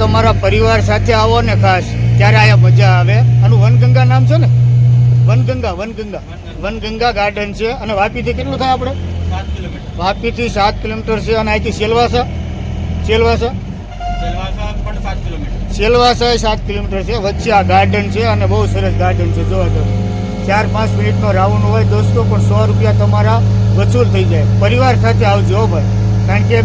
તમારા પરિવાર સાથે આવો ને ખાસ ત્યારે અહીંયા મજા આવે. આનું વનગંગા નામ છે ને, વનગંગા ગાર્ડન છે. અને વાપીથી કેટલું થાય આપણે? 7 કિલોમીટર. વાપીથી 7 કિલોમીટર છે. અને અહીંથી સેલવાસા સેલવાસા પણ 7 કિલોમીટર. સેલવાસા 7 કિલોમીટર છે. વચ્ચે આ ગાર્ડન છે અને બહુ સરસ ગાર્ડન છે. જોવા તો 4-5 મિનિટનો રાઉન્ડ હોય દોસ્તો, પણ 100 રૂપિયા તમારા વસૂલ થઈ જાય. પરિવાર સાથે આવજો ભાઈ, કારણ કે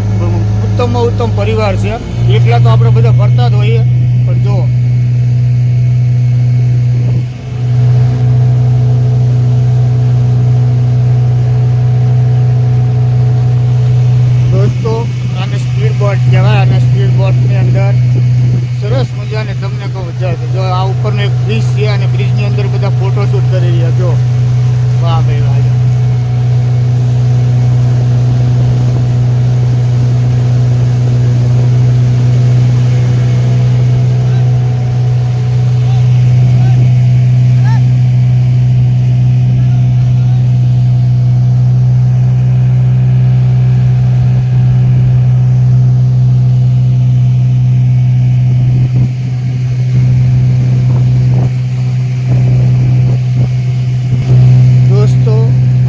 ઉત્તમમાં ઉત્તમ પરિવાર છે. એકલા તો આપણે બધા ફરતા જ હોઈએ, પણ જો દોસ્તો આને સ્પીડ બોટ કહેવાય. અને સ્પીડ બોટની અંદર સરસ મજાને તમને કહું મજા છે. જો આ ઉપરનો એક બ્રિજ છે અને બ્રિજની અંદર બધા ફોટોશૂટ કરી રહ્યા. જો વાહ ભાઈ વાહ.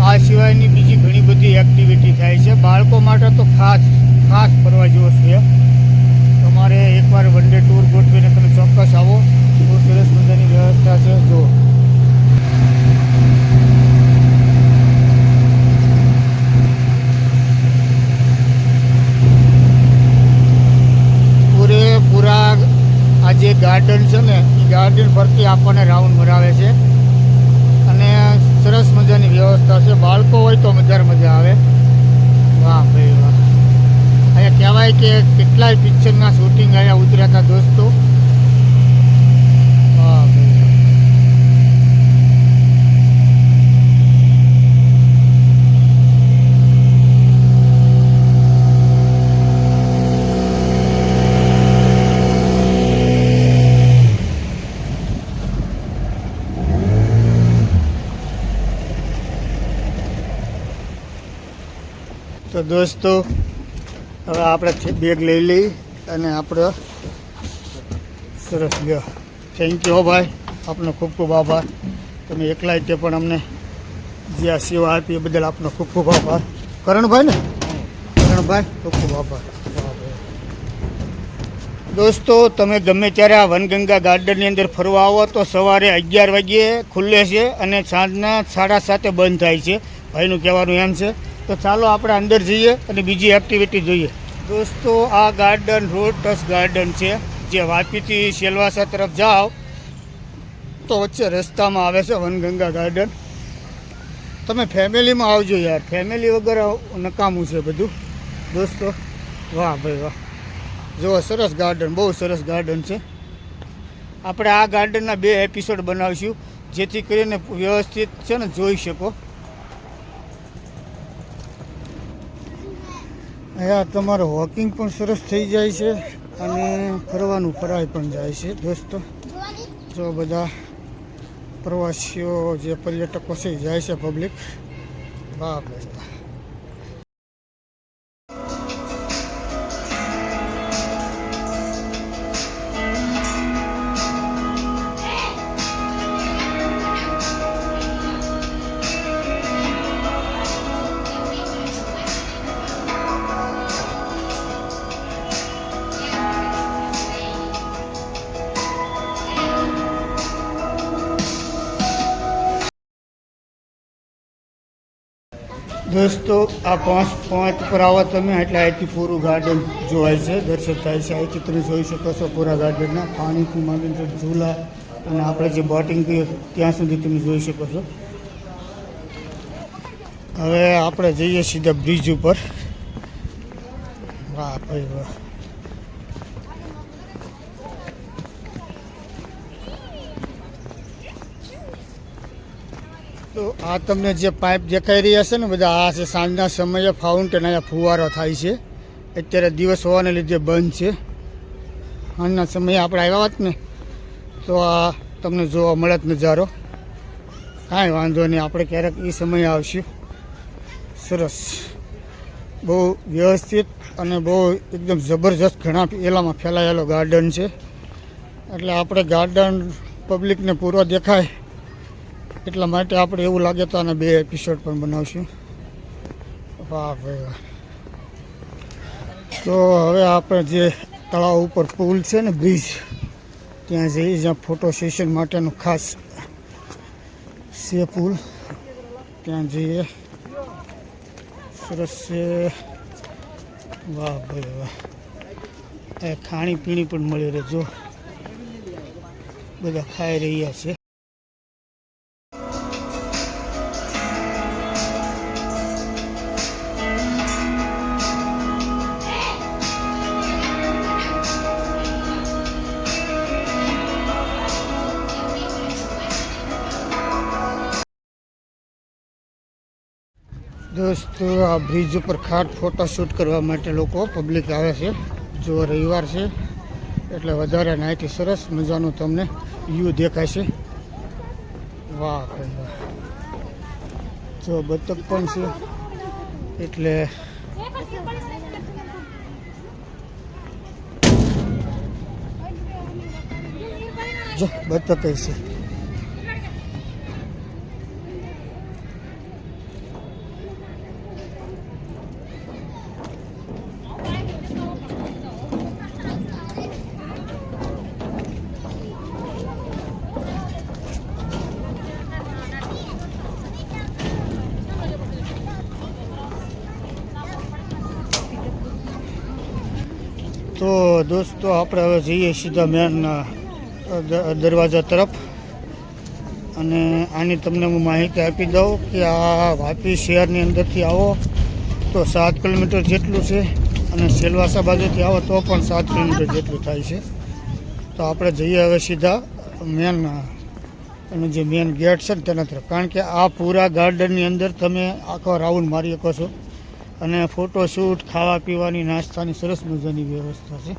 આ સિવાયની બીજી ઘણી બધી એક્ટિવિટી થાય છે બાળકો માટે. તો ખાસ ફરવા જેવો છે. તમારે એકવાર વન ડે ટૂર ગોઠવીને તમે ચોક્કસ આવો. બહુ સરસ મજાની વ્યવસ્થા છે. જો પૂરેપૂરા આ જે ગાર્ડન છે ને, એ ગાર્ડન પરથી આપણને રાઉન્ડ મરાવે છે. અને સરસ મજાની વ્યવસ્થા છે. બાળકો હોય તો મજા આવે. વાહ ભાઈ વાહ. અહીંયા કહેવાય કે કેટલાય પિક્ચરના શૂટિંગ અહીંયા ઉતર્યા હતા દોસ્તો. વાહ ભાઈ. તો દોસ્તો હવે આપણે બેગ લઈ લઈ અને આપણે સરસ લ્યો. થેન્ક યુ હો ભાઈ, આપનો ખૂબ ખૂબ આભાર. તમે એકલા તે પણ અમને જે આ સેવા આપી એ બદલ આપનો ખૂબ ખૂબ આભાર. કરણભાઈ ખૂબ ખૂબ આભાર. દોસ્તો તમે ગમે ત્યારે આ વનગંગા ગાર્ડનની અંદર ફરવા આવો તો સવારે 11 વાગ્યે ખુલ્લે છે અને સાંજના 7:30 બંધ થાય છે. ભાઈનું કહેવાનું એમ છે. તો ચાલો આપણે અંદર જઈએ અને બીજી એક્ટિવિટી જોઈએ. દોસ્તો આ ગાર્ડન રોડ ટચ ગાર્ડન છે. જે વાપીથી સેલવાસા તરફ જાઓ તો વચ્ચે રસ્તામાં આવે છે વનગંગા ગાર્ડન. તમે ફેમિલીમાં આવજો યાર, ફેમિલી વગર નકામું છે બધું દોસ્તો. વાહ ભાઈ વાહ. જુઓ સરસ ગાર્ડન, બહુ સરસ ગાર્ડન છે. આપણે આ ગાર્ડનના 2 એપિસોડ બનાવીશું જેથી કરીને વ્યવસ્થિત છે ને જોઈ શકો. અહીંયા તમારું વોકિંગ પણ સરસ થઈ જાય છે અને ફરવાનું ફરાય પણ જાય છે દોસ્તો. જો બધા પ્રવાસીઓ જે પર્યટકો છે જાય છે પબ્લિક. વાહ ભાઈ. દોસ્તો આ 5 પર આવો તમે એટલે અહીંથી પૂરું ગાર્ડન જોવાય છે, દર્શન થાય છે. અહીંથી તમે જોઈ શકો છો પૂરા ગાર્ડનના પાણીથી માંડીને ઝૂલા અને આપણે જે બોટિંગ કરીએ ત્યાં સુધી તમે જોઈ શકો છો. હવે આપણે જઈએ સીધા બ્રિજ ઉપર. વાહ ભાઈ વાહ. તો આ તમને જે પાઇપ દેખાઈ રહ્યા છે ને બધા, આ છે સાંજના સમયે ફાઉન્ટેન. અહીંયા ફુવારો થાય છે. અત્યારે દિવસ હોવાને લીધે બંધ છે. સાંજના સમયે આપણે આવ્યા હોત ને તો આ તમને જોવા મળે જ નજારો. કાંઈ વાંધો નહીં, આપણે ક્યારેક એ સમયે આવશું. સરસ બહુ વ્યવસ્થિત અને બહુ એકદમ જબરજસ્ત ઘણા એલામાં ફેલાયેલો ગાર્ડન છે. એટલે આપણે ગાર્ડન પબ્લિકને પૂરો દેખાય એટલા માટે આપણે એવું લાગે તો આના 2 એપિસોડ પણ બનાવશું. વાહ ભાઈ વાહ. તો હવે આપણે જે તળાવ ઉપર પુલ છે ને, બ્રિજ, ત્યાં જઈએ જ્યાં ફોટો સેશન માટેનું ખાસ છે પુલ, ત્યાં જઈએ. સરસ છે. વાહ ભાઈ વાહ. એ ખાણી પીણી પણ મળી રહે, જો બધા ખાઈ રહ્યા છે. દોસ્તો, આ બ્રિજ ઉપર ખાસ ફોટોશૂટ કરવા માટે લોકો પબ્લિક આવે છે. જો રવિવાર છે એટલે વધારે નાઈથી સરસ મજાનું તમને વ્યૂ દેખાશે. વાહ ભાઈ વાહ. જો બતક પણ છે, એટલે જો બતક છે. તો દોસ્તો, આપણે હવે જઈએ સીધા મેન દરવાજા તરફ. અને આની તમને હું માહિતી આપી દઉં કે આ વાપી શહેરની અંદરથી આવો તો 7 કિલોમીટર જેટલું છે, અને સેલવાસા બાજુથી આવો તો પણ 7 કિલોમીટર જેટલું થાય છે. તો આપણે જઈએ હવે સીધા મેન, અને જે મેન ગેટ છે ને તેના તરફ. કારણ કે આ પૂરા ગાર્ડનની અંદર તમે આખો રાઉન્ડ મારી શકો છો, અને ફોટોશૂટ, ખાવા પીવાની, નાસ્તાની સરસ મજાની વ્યવસ્થા છે.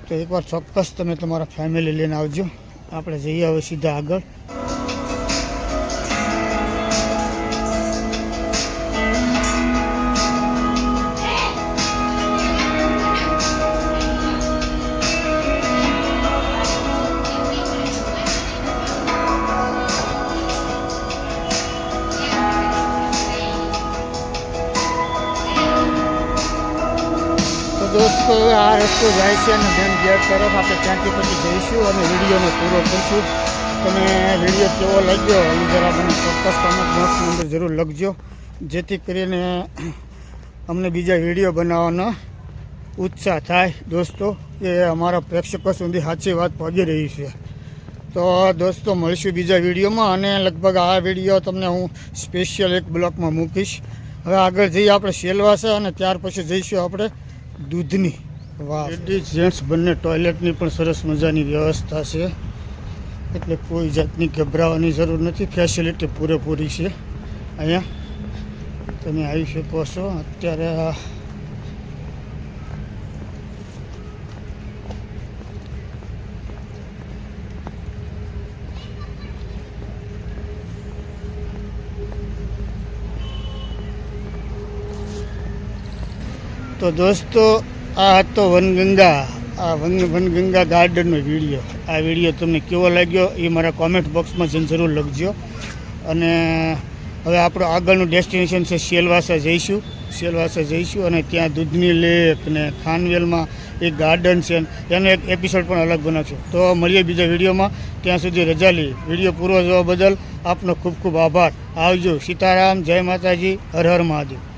તો એકવાર ચોક્કસ તમે તમારા ફેમિલી લઈને આવજો. આપણે જઈએ હવે સીધા આગળ. દોસ્તો, આ રસ્તો જાય છે અને મેન ગેટ તરફ. આપણે ત્યાંથી પછી જઈશું અને વિડીયોને પૂરો કરશું. તમે વિડીયો કેવો લાગ્યો એ જરા મને ચોક્કસ કોમેન્ટ બોક્સની અંદર જરૂર લખજો, જેથી કરીને અમને બીજા વિડીયો બનાવવાનો ઉત્સાહ થાય દોસ્તો, કે અમારા પ્રેક્ષકો સુધી સાચી વાત પહોંચી રહી છે. તો દોસ્તો, મળીશું બીજા વિડીયોમાં. અને લગભગ આ વિડીયો તમને હું સ્પેશિયલ એક બ્લોકમાં મૂકીશ. હવે આગળ જઈએ આપણે સેલવાસા, અને ત્યાર પછી જઈશું આપણે દૂધની. વાહ. લેડીઝ જેન્ટ્સ બંને ટોયલેટની પણ સરસ મજાની વ્યવસ્થા છે, એટલે કોઈ જાતની ગભરાવાની જરૂર નથી. ફેસિલિટી પૂરેપૂરી છે અહીંયા. તમે આવી શકો છો. અત્યારે તો દોસ્તો, આ હતો વનગંગા, આ વનગંગા ગાર્ડનનો વિડીયો. આ વિડીયો તમને કેવો લાગ્યો એ મારા કોમેન્ટ બોક્સમાં જઈને જરૂર લખજો. અને હવે આપણું આગળનું ડેસ્ટિનેશન છે સેલવાસા જઈશું. અને ત્યાં દૂધની લેક ને ખાનવેલમાં એક ગાર્ડન છે, એનો એક એપિસોડ પણ અલગ બનાવશું. તો મળીએ બીજા વિડીયોમાં. ત્યાં સુધી રજા લઈએ. વિડીયો પૂરો જોવા બદલ આપનો ખૂબ ખૂબ આભાર. આવજો. સીતારામ, જય માતાજી, હર હર મહાદેવ.